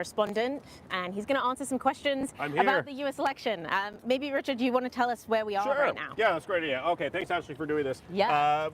correspondent, and he's going to answer some questions about the U.S. election. Maybe, Richard, do you want to tell us where we are right now? Yeah, that's a great idea. Okay, thanks, Ashley, for doing this. Yeah.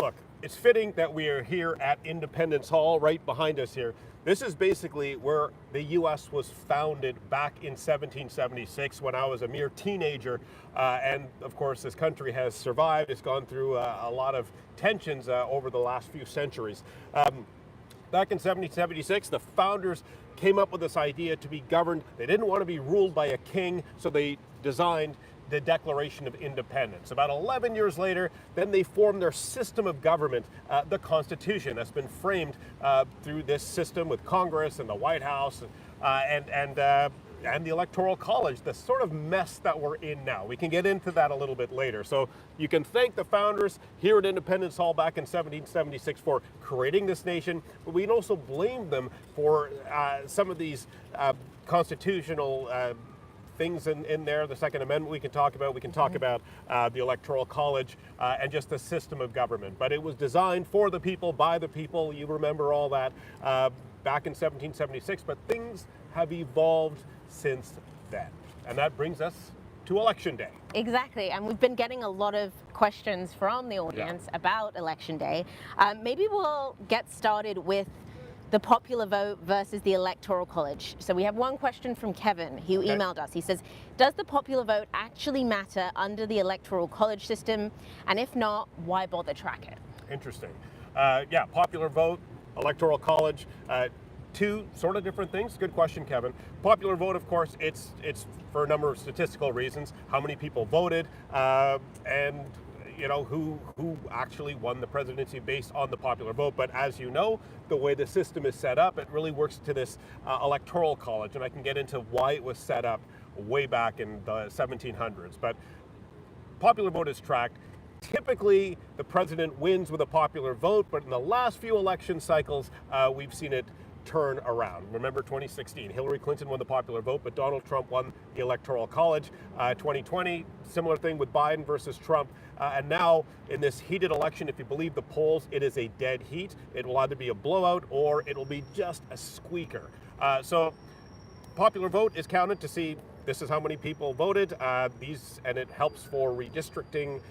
Look, it's fitting that we are here at Independence Hall, right behind us here. This is basically where the U.S. was founded back in 1776 when I was a mere teenager. And of course, this country has survived. It's gone through a lot of tensions over the last few centuries. Back in 1776, the founders came up with this idea to be governed. They didn't want to be ruled by a king, so they designed the Declaration of Independence. About 11 years later, then they formed their system of government, the Constitution, that's been framed through this system with Congress and the White House and the Electoral College, the sort of mess that we're in now. We can get into that a little bit later. So you can thank the founders here at Independence Hall back in 1776 for creating this nation, but we can also blame them for some of these constitutional things in there. The Second Amendment we can talk about. We can talk about the Electoral College and just the system of government. But it was designed for the people, by the people. You remember all that back in 1776, but things have evolved since then. And that brings us to Election Day. Exactly, and we've been getting a lot of questions from the audience about Election Day. Maybe we'll get started with the popular vote versus the Electoral College. So we have one question from Kevin who emailed us. He says, does the popular vote actually matter under the Electoral College system? And if not, why bother track it? Interesting. Yeah, popular vote, Electoral College, two sort of different things. Good question, Kevin. Popular vote, of course, it's for a number of statistical reasons. How many people voted, and you know, who actually won the presidency based on the popular vote. But as you know, the way the system is set up, it really works to this Electoral College, and I can get into why it was set up way back in the 1700s. But popular vote is tracked. Typically, the president wins with a popular vote, but in the last few election cycles, we've seen it turn around. Remember 2016, Hillary Clinton won the popular vote, but Donald Trump won the Electoral College. 2020, similar thing with Biden versus Trump. And now in this heated election, if you believe the polls, it is a dead heat. It will either be a blowout or it will be just a squeaker. So popular vote is counted to see this is how many people voted. And it helps for redistricting,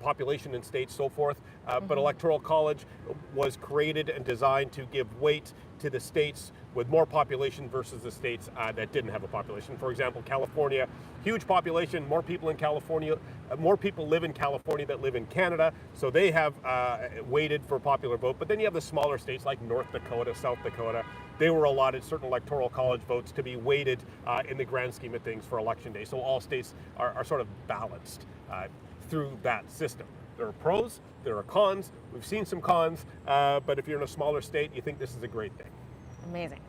population in states, so forth. But Electoral College was created and designed to give weight to the states with more population versus the states that didn't have a population. For example, California, huge population, more people in California, more people live in California that live in Canada, so they have weighted for popular vote. But then you have the smaller states like North Dakota, South Dakota. They were allotted certain Electoral College votes to be weighted in the grand scheme of things for Election Day. So all states are sort of balanced through that system. There are pros, there are cons. We've seen some cons, but if you're in a smaller state, you think this is a great thing. Amazing.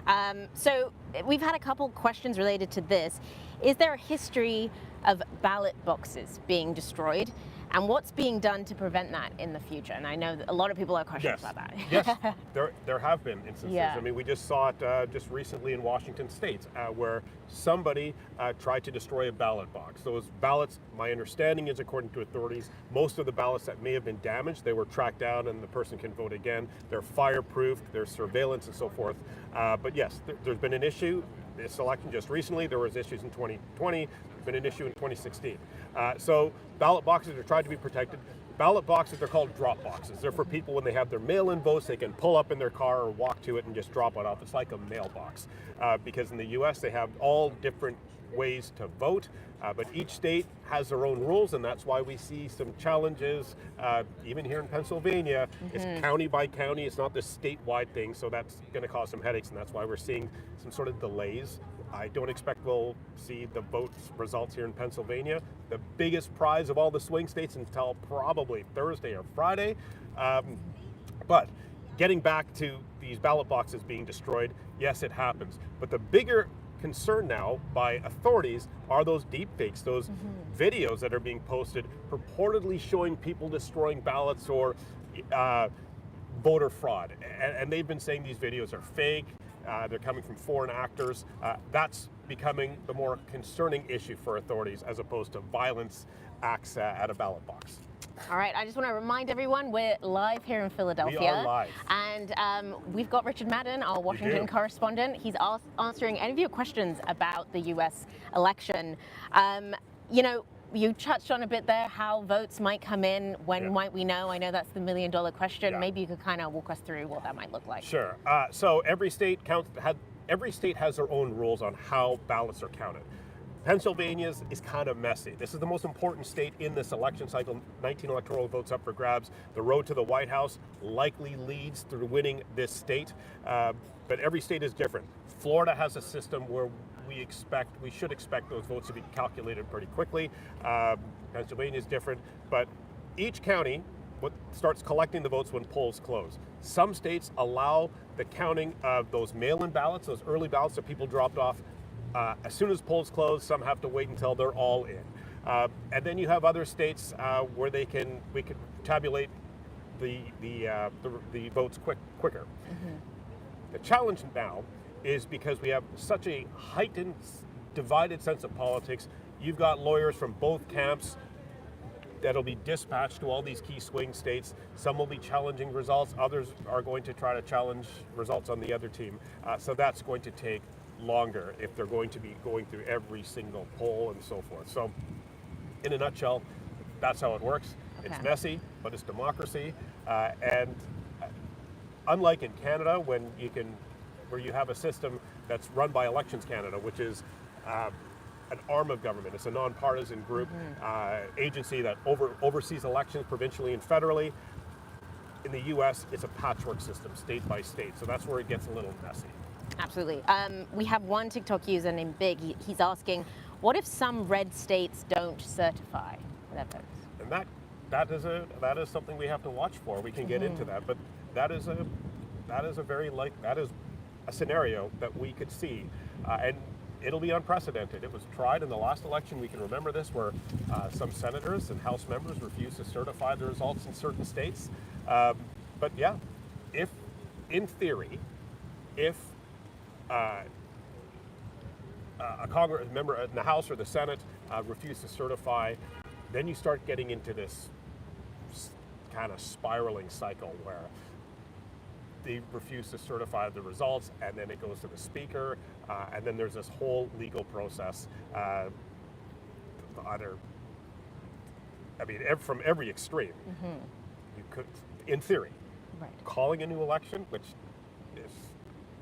So we've had a couple questions related to this. Is there a history of ballot boxes being destroyed? And what's being done to prevent that in the future? And I know that a lot of people have questions about that. Yes, there have been instances. I mean, we just saw it just recently in Washington State where somebody tried to destroy a ballot box. Those ballots, my understanding is, according to authorities, most of the ballots that may have been damaged, they were tracked down and the person can vote again. They're fireproofed, there's surveillance and so forth. But yes, there's been an issue. This election just recently, there was issues in 2020, there's been an issue in 2016. So ballot boxes are tried to be protected. Ballot boxes, they're called drop boxes. They're for people when they have their mail-in votes, they can pull up in their car or walk to it and just drop it off. It's like a mailbox. Because in the US, they have all different ways to vote, but each state has their own rules, and that's why we see some challenges, even here in Pennsylvania. It's county by county, it's not this statewide thing, so that's going to cause some headaches, and that's why we're seeing some sort of delays. I don't expect we'll see the vote results here in Pennsylvania, the biggest prize of all the swing states, until probably Thursday or Friday. But getting back to these ballot boxes being destroyed, yes, it happens. But the bigger concern now by authorities are those deep fakes, those videos that are being posted purportedly showing people destroying ballots or voter fraud. And they've been saying these videos are fake, they're coming from foreign actors. That's becoming the more concerning issue for authorities as opposed to violence acts at a ballot box. All right, I just want to remind everyone we're live here in Philadelphia. We are live. And we've got Richard Madden, our Washington correspondent. He's answering any of your questions about the U.S. election. You know, you touched on a bit there how votes might come in. When might we know? I know that's the million-dollar question. Yeah. Maybe you could kind of walk us through what that might look like. Sure. So every state has their own rules on how ballots are counted. Pennsylvania's is kind of messy. This is the most important state in this election cycle. 19 electoral votes up for grabs. The road to the White House likely leads through winning this state, but every state is different. Florida has a system where we should expect those votes to be calculated pretty quickly. Pennsylvania is different, but each county starts collecting the votes when polls close. Some states allow the counting of those mail-in ballots, those early ballots that people dropped off as soon as polls close. Some have to wait until they're all in. And then you have other states where we can tabulate the votes quicker. Mm-hmm. The challenge now is because we have such a heightened, divided sense of politics. You've got lawyers from both camps that'll be dispatched to all these key swing states. Some will be challenging results. Others are going to try to challenge results on the other team. So that's going to take longer if they're going to be going through every single poll and so forth. So in a nutshell, that's how it works. Okay. It's messy, but it's democracy. And unlike in Canada, where you have a system that's run by Elections Canada, which is an arm of government. It's a nonpartisan group, agency that oversees elections provincially and federally. In the U.S., it's a patchwork system, state by state. So that's where it gets a little messy. Absolutely. We have one TikTok user named Big. He's asking, what if some red states don't certify their votes? And that is something we have to watch for. We can get into that, but that is a scenario that we could see, and it'll be unprecedented. It was tried in the last election. We can remember this, where some senators and House members refused to certify the results in certain states. But yeah, in theory, if a Congress member in the House or the Senate refuse to certify, then you start getting into this kind of spiraling cycle where they refuse to certify the results, and then it goes to the Speaker, and then there's this whole legal process. From every extreme, you could, in theory, calling a new election, which is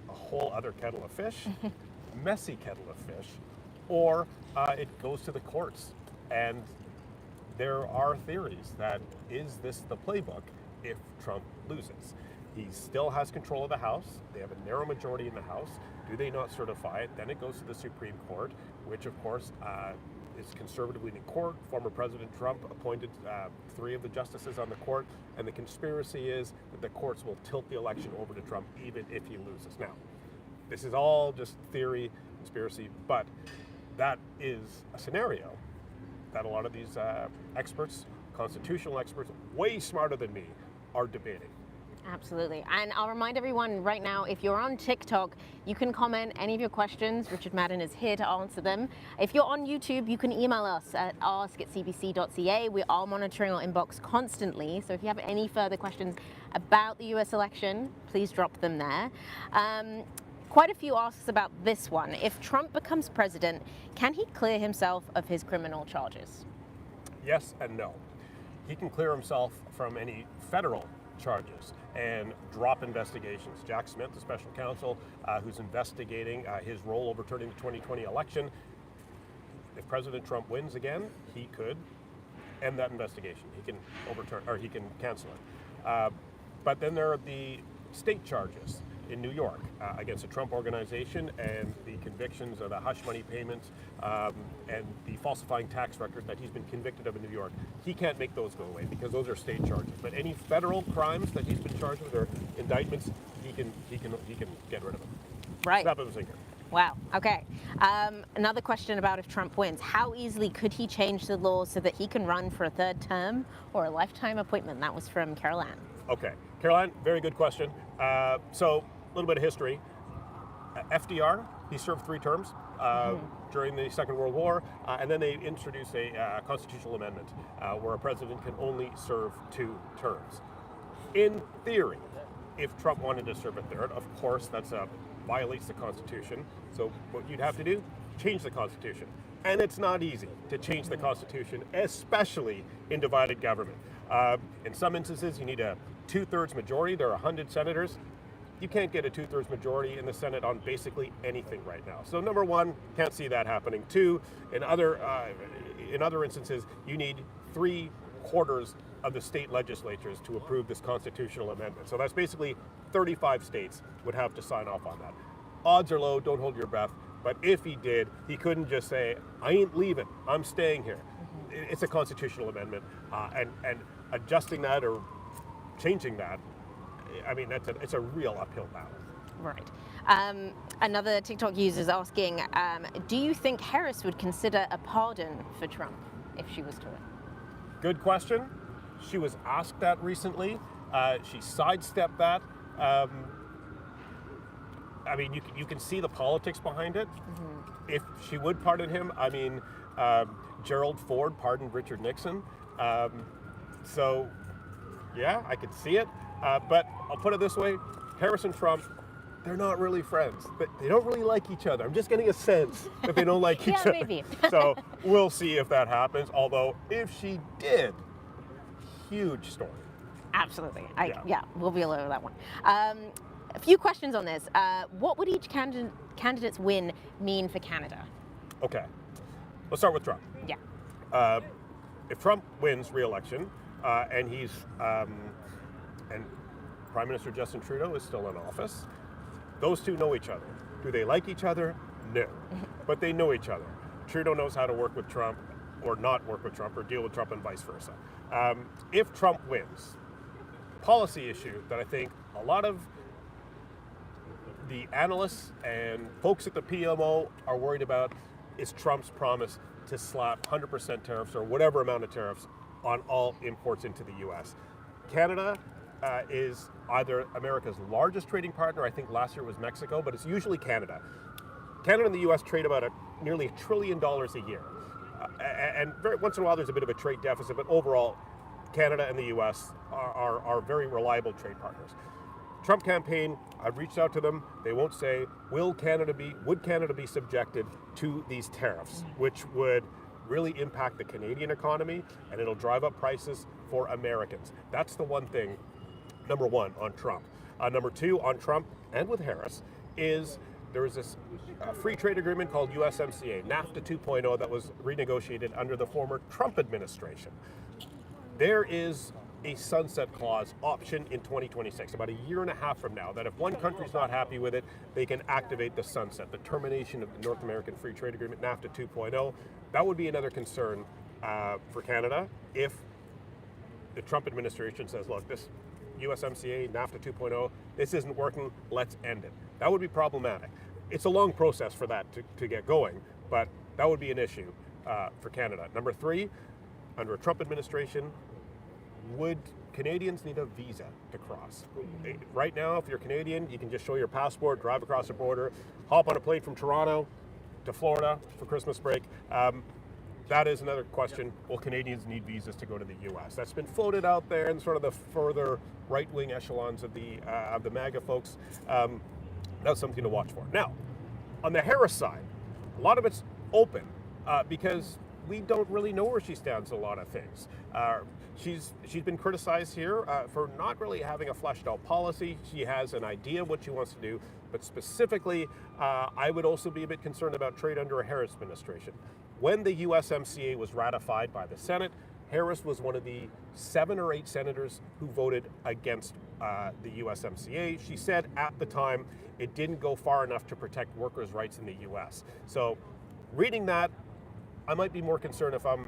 a whole other kettle of fish, messy kettle of fish, or it goes to the courts. And there are theories that, is this the playbook if Trump loses? He still has control of the House. They have a narrow majority in the House. Do they not certify it? Then it goes to the Supreme Court, which of course is conservatively in court. Former President Trump appointed 3 of the justices on the court, and the conspiracy is that the courts will tilt the election over to Trump even if he loses. Now, this is all just theory, conspiracy, but that is a scenario that a lot of these experts, constitutional experts, way smarter than me, are debating. Absolutely. And I'll remind everyone right now, if you're on TikTok, you can comment any of your questions. Richard Madden is here to answer them. If you're on YouTube, you can email us at ask@cbc.ca. We are monitoring our inbox constantly. So if you have any further questions about the US election, please drop them there. Quite a few asks about this one. If Trump becomes president, can he clear himself of his criminal charges? Yes and no. He can clear himself from any federal charges and drop investigations. Jack Smith, the special counsel who's investigating his role overturning the 2020 election, if President Trump wins again, he could end that investigation. He can overturn, or he can cancel it. But then there are the state charges in New York against the Trump organization, and the convictions of the hush money payments and the falsifying tax records that he's been convicted of in New York. He can't make those go away because those are state charges. But any federal crimes that he's been charged with or indictments, he can get rid of them. Right. Snap of a finger. Wow. Okay. Another question about if Trump wins. How easily could he change the law so that he can run for a 3rd term or a lifetime appointment? That was from Carol Ann. Okay. Carol Ann, very good question. So a little bit of history. FDR, he served 3 terms during the Second World War, and then they introduced a constitutional amendment where a president can only serve 2 terms. In theory, if Trump wanted to serve a 3rd, of course, violates the Constitution. So what you'd have to do, change the Constitution. And it's not easy to change the Constitution, especially in divided government. In some instances, you need a 2/3 majority. There are 100 senators. You can't get a 2/3 majority in the Senate on basically anything right now. So number 1, can't see that happening. 2, in other instances, you need 3/4 of the state legislatures to approve this constitutional amendment. So that's basically 35 states would have to sign off on that. Odds are low, don't hold your breath, but if he did, he couldn't just say, I ain't leaving, I'm staying here. It's a constitutional amendment, and adjusting that or changing that, I mean, it's a real uphill battle. Right. Another TikTok user is asking, do you think Harris would consider a pardon for Trump if she was to win? Good question. She was asked that recently. She sidestepped that. I mean, you can see the politics behind it. If she would pardon him, I mean, Gerald Ford pardoned Richard Nixon. So, yeah, I could see it. But I'll put it this way, Harris and Trump, they're not really friends. They don't really like each other. I'm just getting a sense that they don't like each other. Maybe. So we'll see if that happens. Although, if she did, huge story. Absolutely. We'll be all over that one. A few questions on this. What would each candidate's win mean for Canada? Okay. Let's start with Trump. Yeah. If Trump wins re-election, and Prime Minister Justin Trudeau is still in office, those two know each other. Do they like each other? No. But they know each other. Trudeau knows how to work with Trump or not work with Trump or deal with Trump and vice versa. If Trump wins, policy issue that I think a lot of the analysts and folks at the PMO are worried about is Trump's promise to slap 100% tariffs or whatever amount of tariffs on all imports into the U.S. Canada is either America's largest trading partner. I think last year was Mexico, but it's usually Canada. Canada and the U.S. trade about nearly $1 trillion a year. And once in a while there's a bit of a trade deficit, but overall, Canada and the U.S. are very reliable trade partners. Trump campaign, I've reached out to them. They won't say, would Canada be subjected to these tariffs, which would really impact the Canadian economy, and it'll drive up prices for Americans. That's the one thing, number 1, on Trump. Number 2, on Trump and with Harris, is there was this free trade agreement called USMCA, NAFTA 2.0, that was renegotiated under the former Trump administration. There is a sunset clause option in 2026, about a year and a half from now, that if one country's not happy with it, they can activate the sunset, the termination of the North American Free Trade Agreement, NAFTA 2.0. That would be another concern for Canada if the Trump administration says, look, this USMCA, NAFTA 2.0, this isn't working, let's end it. That would be problematic. It's a long process for that to get going, but that would be an issue for Canada. Number 3, under a Trump administration, would Canadians need a visa to cross? Right now, if you're Canadian, you can just show your passport, drive across the border, hop on a plane from Toronto to Florida for Christmas break. That is another question. Will Canadians need visas to go to the U.S.? That's been floated out there in sort of the further right-wing echelons of the MAGA folks. That's something to watch for. Now, on the Harris side, a lot of it's open because we don't really know where she stands on a lot of things. She's been criticized here for not really having a fleshed out policy. She has an idea of what she wants to do, but specifically, I would also be a bit concerned about trade under a Harris administration. When the USMCA was ratified by the Senate, Harris was one of the 7 or 8 senators who voted against the USMCA. She said at the time it didn't go far enough to protect workers' rights in the US. So reading that, I might be more concerned if I'm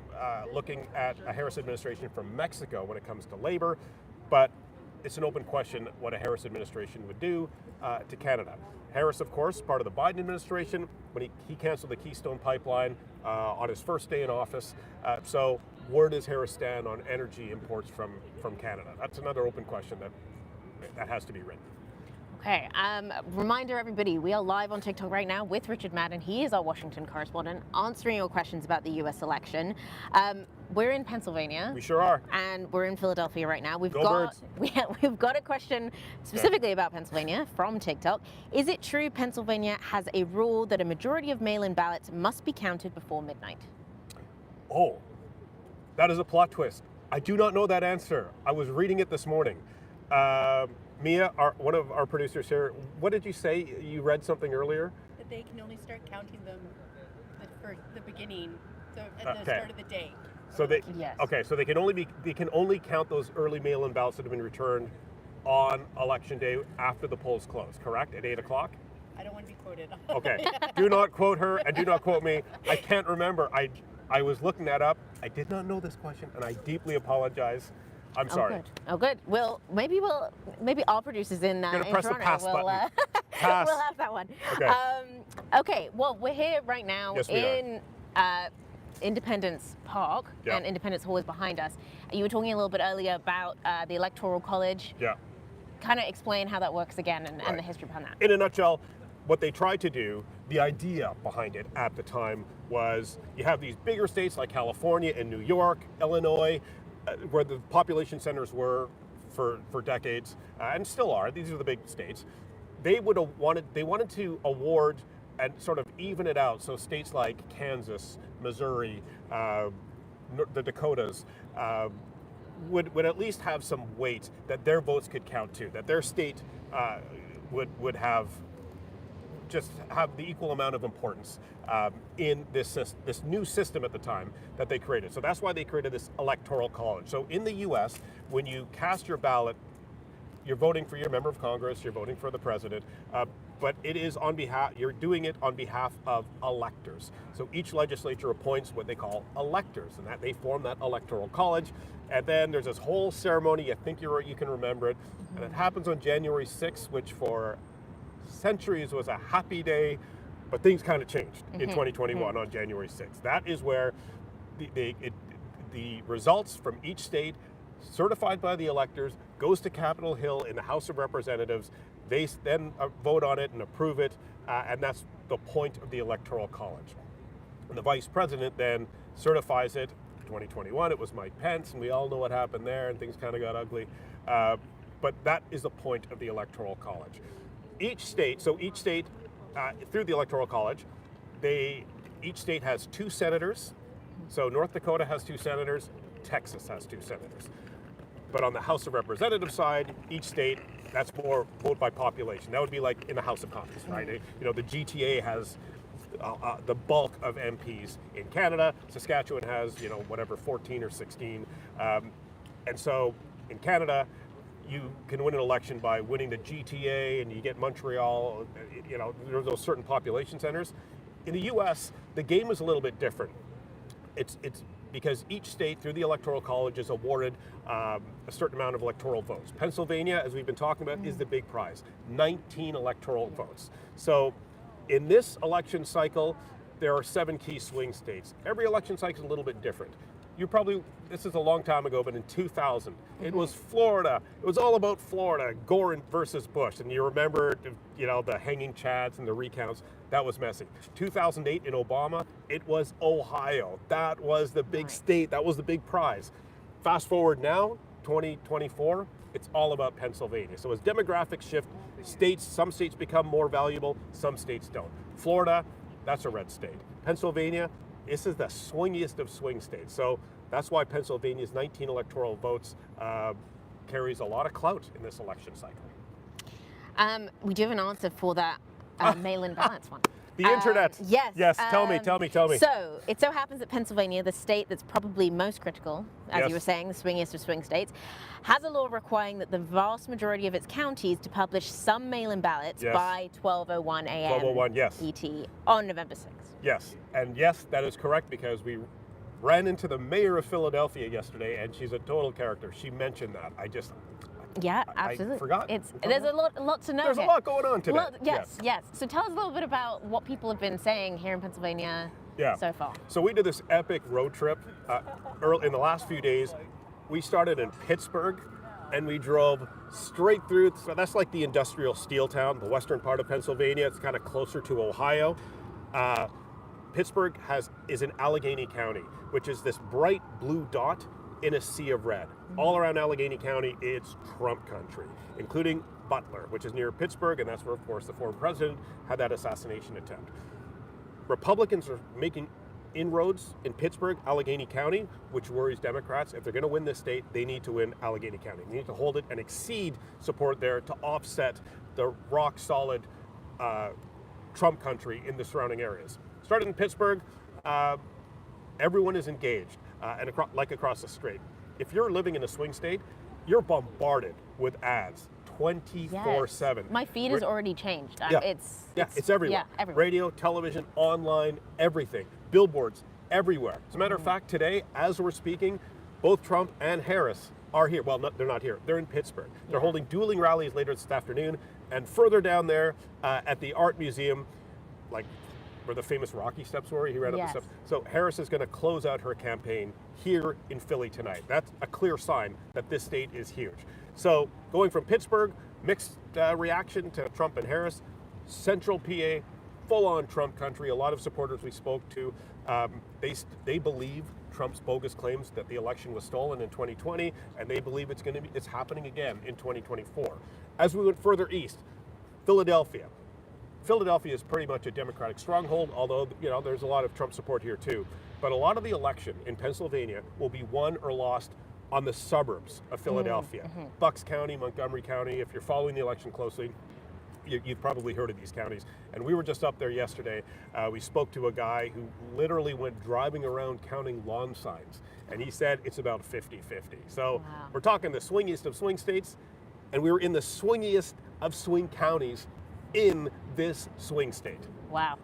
looking at a Harris administration from Mexico when it comes to labor, but it's an open question what a Harris administration would do to Canada. Harris, of course, part of the Biden administration, when he canceled the Keystone Pipeline on his first day in office. So where does Harris stand on energy imports from Canada? That's another open question that has to be written. Okay, reminder everybody, we are live on TikTok right now with Richard Madden. He is our Washington correspondent, answering your questions about the US election. We're in Pennsylvania. We sure are. And we're in Philadelphia right now. We've Go got Birds. we've got a question specifically about Pennsylvania from TikTok. Is it true Pennsylvania has a rule that a majority of mail-in ballots must be counted before midnight? Oh, that is a plot twist. I do not know that answer. I was reading it this morning. Mia, one of our producers here, what did you say? You read something earlier? That they can only start counting them for the beginning, so at the start of the day. So they Yes. Okay, so they can only count those early mail-in ballots that have been returned on election day after the polls close, correct? At 8 o'clock? I don't want to be quoted. Okay. Do not quote her and do not quote me. I can't remember. I was looking that up. I did not know this question, and I deeply apologize. I'm sorry. Oh, good. Well, maybe our producers in Gonna in press the Toronto pass will button. Pass. we'll have that one. Okay. Okay. Well, we're here right now Yes, we in Independence Park, Yeah. and Independence Hall is behind us. You were talking a little bit earlier about the Electoral College. Yeah. Kind of explain how that works again and Right. the history behind that. In a nutshell, what they tried to do, the idea behind it at the time was you have these bigger states like California and New York, Illinois, where the population centers were for decades, and still are. These are the big states. They wanted to award and sort of even it out. So states like Kansas, Missouri, the Dakotas, would at least have some weight that their votes could count to, that their state would have the equal amount of importance in this new system at the time that they created. So that's why they created this electoral college. So in the U.S., when you cast your ballot, you're voting for your member of Congress, you're voting for the president, but it is you're doing it on behalf of electors. So each legislature appoints what they call electors, and that they form that electoral college. And then there's this whole ceremony, I think you can remember it, and it happens on January 6th, which for centuries was a happy day, but things kind of changed in 2021 on January 6th. That is where the results from each state, certified by the electors, goes to Capitol Hill in the House of Representatives. They then vote on it and approve it, and that's the point of the Electoral College. And the Vice President then certifies it. 2021, it was Mike Pence, and we all know what happened there, and things kind of got ugly. But that is the point of the Electoral College. Each state through the Electoral College, each state has 2 senators. So North Dakota has 2 senators, Texas has 2 senators. But on the House of Representatives side, each state, that's more vote by population. That would be like in the House of Commons, right? You know, the GTA has the bulk of MPs in Canada. Saskatchewan has, 14 or 16. And so in Canada, you can win an election by winning the GTA, and you get Montreal, there are those certain population centers. In the US, the game is a little bit different. It's because each state through the Electoral College is awarded a certain amount of electoral votes. Pennsylvania, as we've been talking about, is the big prize, 19 electoral votes. So in this election cycle, there are 7 key swing states. Every election cycle is a little bit different. This is a long time ago, but in 2000, it was Florida. It was all about Florida, Gore versus Bush. And you remember, the hanging chads and the recounts. That was messy. 2008 in Obama, it was Ohio. That was the big state. That was the big prize. Fast forward now, 2024, it's all about Pennsylvania. So as demographics shift, some states become more valuable, some states don't. Florida, that's a red state. Pennsylvania, this is the swingiest of swing states. So that's why Pennsylvania's 19 electoral votes carries a lot of clout in this election cycle. We do have an answer for that mail-in ballots one. The internet. Yes. Yes, tell me. So it so happens that Pennsylvania, the state that's probably most critical, as Yes. you were saying, the swingiest of swing states, has a law requiring that the vast majority of its counties to publish some mail-in ballots Yes. by 12:01 a.m. 12:01, yes. ET on November 6th. Yes, and yes, that is correct, because we ran into the mayor of Philadelphia yesterday, and she's a total character. She mentioned that. Yeah, I absolutely. forgot. There's a lot to know. There's here. a lot going on today. Yes. So tell us a little bit about what people have been saying here in Pennsylvania so far. So we did this epic road trip early in the last few days. We started in Pittsburgh, and we drove straight through. So that's like the industrial steel town, the western part of Pennsylvania. It's kind of closer to Ohio. Pittsburgh is in Allegheny County, which is this bright blue dot in a sea of red. All around Allegheny County, it's Trump country, including Butler, which is near Pittsburgh, and that's where, of course, the former president had that assassination attempt. Republicans are making inroads in Pittsburgh, Allegheny County, which worries Democrats. If they're going to win this state, they need to win Allegheny County. They need to hold it and exceed support there to offset the rock-solid Trump country in the surrounding areas. Started in Pittsburgh, everyone is engaged, and across the strait. If you're living in a swing state, you're bombarded with ads 24/7. Yes. My feed has already changed. It's everywhere. Yeah, everywhere. Radio, television, online, everything. Billboards everywhere. As a matter of fact, today, as we're speaking, both Trump and Harris are here. Well, they're not here. They're in Pittsburgh. They're holding dueling rallies later this afternoon, and further down there at the Art Museum, like where the famous Rocky steps were, he ran up the steps. So Harris is going to close out her campaign here in Philly tonight. That's a clear sign that this state is huge. So going from Pittsburgh, mixed reaction to Trump and Harris. Central PA, full-on Trump country. A lot of supporters we spoke to, they believe Trump's bogus claims that the election was stolen in 2020, and they believe it's happening again in 2024. As we went further east, Philadelphia. Philadelphia is pretty much a Democratic stronghold, although there's a lot of Trump support here too. But a lot of the election in Pennsylvania will be won or lost on the suburbs of Philadelphia. Bucks County, Montgomery County. If you're following the election closely, you've probably heard of these counties. And we were just up there yesterday. We spoke to a guy who literally went driving around counting lawn signs. And he said it's about 50-50. So we're talking the swingiest of swing states, and we were in the swingiest of swing counties in this swing state. Wow.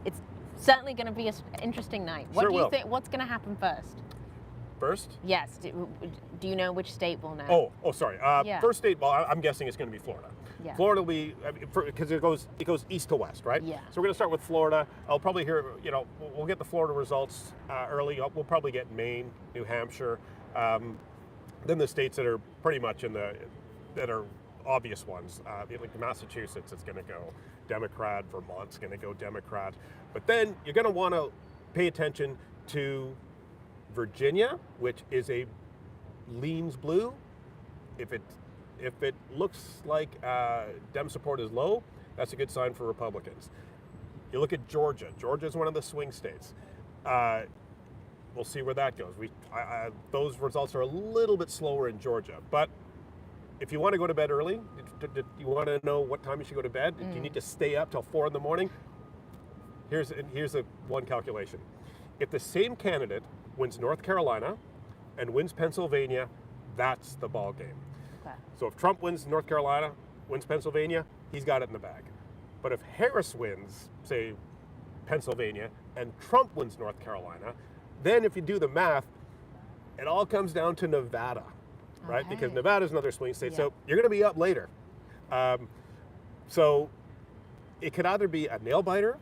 It's certainly going to be an interesting night. What do you think? What's going to happen first? First? Yes. Do you know which state will know? Oh, sorry. First state, well, I'm guessing it's going to be Florida. Yeah. Florida will be, because it goes east to west, right? Yeah. So we're going to start with Florida. I'll probably hear, we'll get the Florida results early. We'll probably get Maine, New Hampshire, then the states that are pretty much that are obvious ones. Like Massachusetts, it's going to go Democrat. Vermont's going to go Democrat. But then you're going to want to pay attention to Virginia, which leans blue. If it looks like Dem support is low, that's a good sign for Republicans. You look at Georgia. Georgia is one of the swing states. We'll see where that goes. Those results are a little bit slower in Georgia, but if you want to go to bed early, you want to know what time you should go to bed. Do you need to stay up till 4 a.m? Here's one calculation. If the same candidate wins North Carolina and wins Pennsylvania, that's the ball game. Okay. So if Trump wins North Carolina, wins Pennsylvania, he's got it in the bag. But if Harris wins, say, Pennsylvania, and Trump wins North Carolina, then if you do the math, it all comes down to Nevada, right? Okay. Because Nevada is another swing state, so you're going to be up later. So it could either be a nail biter,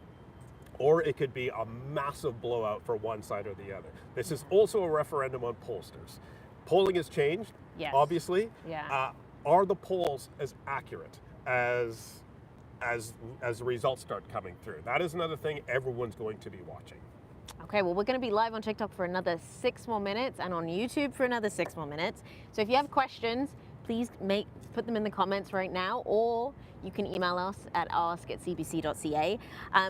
or it could be a massive blowout for one side or the other. This is also a referendum on pollsters. Polling has changed, obviously. Yeah. Are the polls as accurate as the results start coming through? That is another thing everyone's going to be watching. Okay, well, we're going to be live on TikTok for another 6 more minutes and on YouTube for another 6 more minutes. So if you have questions, please put them in the comments right now, or you can email us at ask@cbc.ca.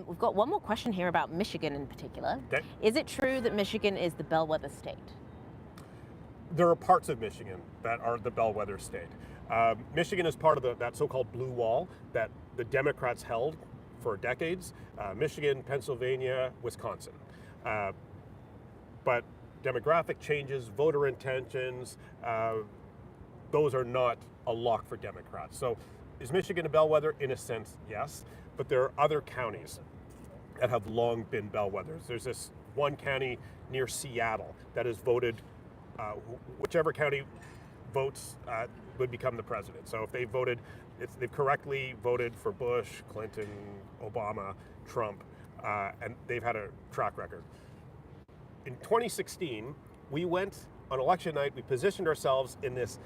We've got one more question here about Michigan in particular. Okay. Is it true that Michigan is the bellwether state? There are parts of Michigan that are the bellwether state. Michigan is part of that so-called blue wall that the Democrats held for decades. Michigan, Pennsylvania, Wisconsin. But demographic changes, voter intentions, those are not a lock for Democrats. So is Michigan a bellwether? In a sense, yes. But there are other counties that have long been bellwethers. There's this one county near Seattle that has voted, whichever county votes would become the president. So if they've correctly voted for Bush, Clinton, Obama, Trump, and they've had a track record. In 2016, we went on election night, we positioned ourselves in this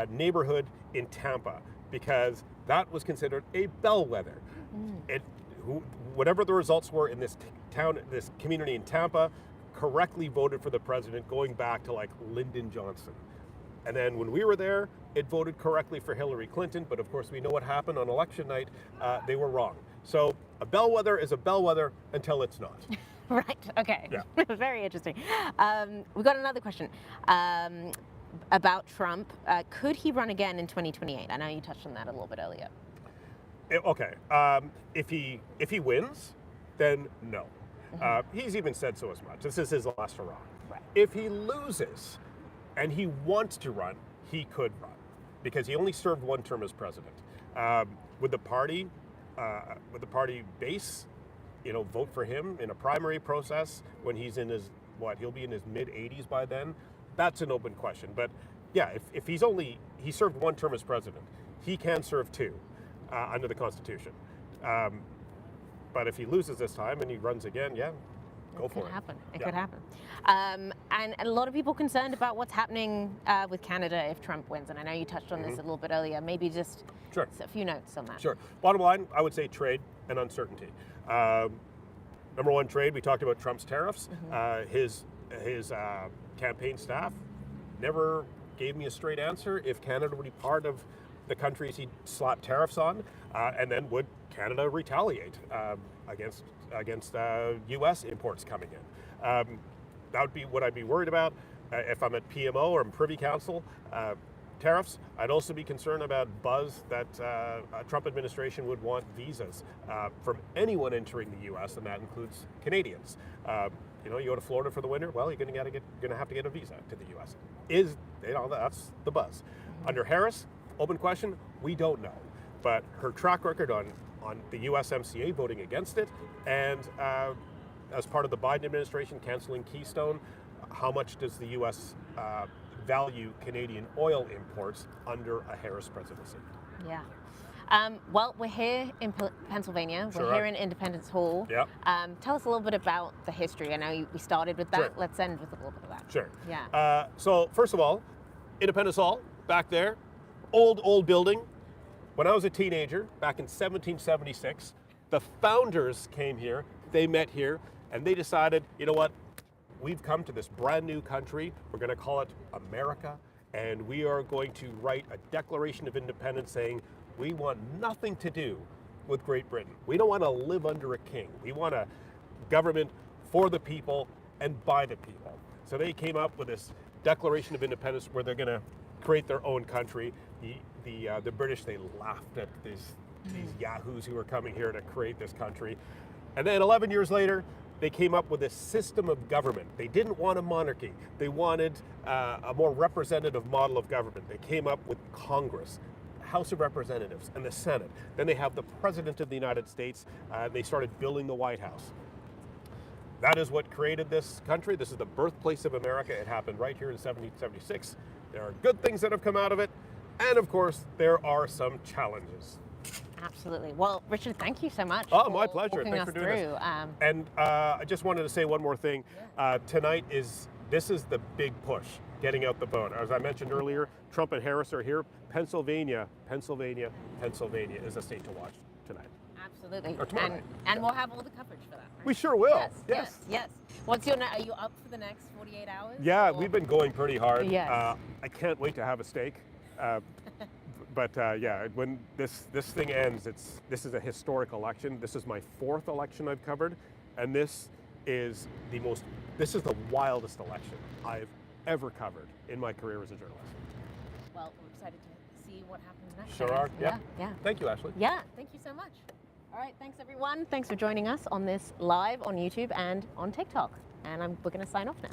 neighborhood in Tampa because that was considered a bellwether. Whatever the results were in this town, this community in Tampa, correctly voted for the president going back to like Lyndon Johnson. And then when we were there, it voted correctly for Hillary Clinton, but of course we know what happened on election night. They were wrong. So a bellwether is a bellwether until it's not. Right, okay. Yeah. Very interesting. We've got another question about Trump. Could he run again in 2028? I know you touched on that a little bit earlier. Okay, if he wins, then no. He's even said so as much. This is his last hurrah. Right. If he loses and he wants to run, he could run because he only served one term as president. Would the party base, vote for him in a primary process when he's in his he'll be in his mid-80s by then? That's an open question. But yeah, if he served one term as president, he can serve two under the Constitution. But if he loses this time and he runs again, yeah, go for it. It could happen. And a lot of people concerned about what's happening with Canada if Trump wins. And I know you touched on this a little bit earlier. Maybe just a few notes on that. Sure. Bottom line, I would say trade and uncertainty. Number one, trade. We talked about Trump's tariffs. His campaign staff never gave me a straight answer if Canada would be part of the countries he slapped tariffs on, and then would Canada retaliate against U.S. imports coming in? That would be what I'd be worried about if I'm at PMO or I'm Privy Council. Tariffs. I'd also be concerned about buzz that a Trump administration would want visas from anyone entering the U.S., and that includes Canadians. You go to Florida for the winter. Well, you're going to have to get a visa to the U.S. That's the buzz. Under Harris, open question. We don't know, but her track record on the USMCA voting against it, and as part of the Biden administration canceling Keystone, how much does the U.S. Value Canadian oil imports under a Harris presidency? Yeah. Well, we're here in Pennsylvania. We're here in Independence Hall. Yeah. Tell us a little bit about the history. I know we started with that. Sure. Let's end with a little bit of that. Sure. Yeah. So first of all, Independence Hall, back there, old building. When I was a teenager, back in 1776, the founders came here, they met here, and they decided, you know what? We've come to this brand new country. We're going to call it America, and we are going to write a Declaration of Independence saying we want nothing to do with Great Britain. We don't want to live under a king. We want a government for the people and by the people. So they came up with this Declaration of Independence where they're going to create their own country. The British, they laughed at these yahoos who were coming here to create this country. And then 11 years later, they came up with a system of government. They didn't want a monarchy. They wanted a more representative model of government. They came up with Congress, House of Representatives, and the Senate. Then they have the President of the United States. They started building the White House. That is what created this country. This is the birthplace of America. It happened right here in 1776. There are good things that have come out of it. And of course, there are some challenges. Absolutely. Well, Richard, thank you so much. Oh, my pleasure. Walking Thanks us for doing through. this. And I just wanted to say one more thing. Tonight this is the big push, getting out the vote. As I mentioned earlier, Trump and Harris are here. Pennsylvania is a state to watch tonight. Absolutely. Or tomorrow. And we'll have all the coverage for that. Right? We sure will. Yes. Are you up for the next 48 hours? Yeah, or? we've been going pretty hard. Yes. I can't wait to have a steak. But when this thing ends, this is a historic election. This is my fourth election I've covered, and this is the wildest election I've ever covered in my career as a journalist. Well, we're excited to see what happens next. Sure are. Yeah. Thank you, Ashley. Yeah, thank you so much. All right, thanks everyone. Thanks for joining us on this live on YouTube and on TikTok. And we're going to sign off now.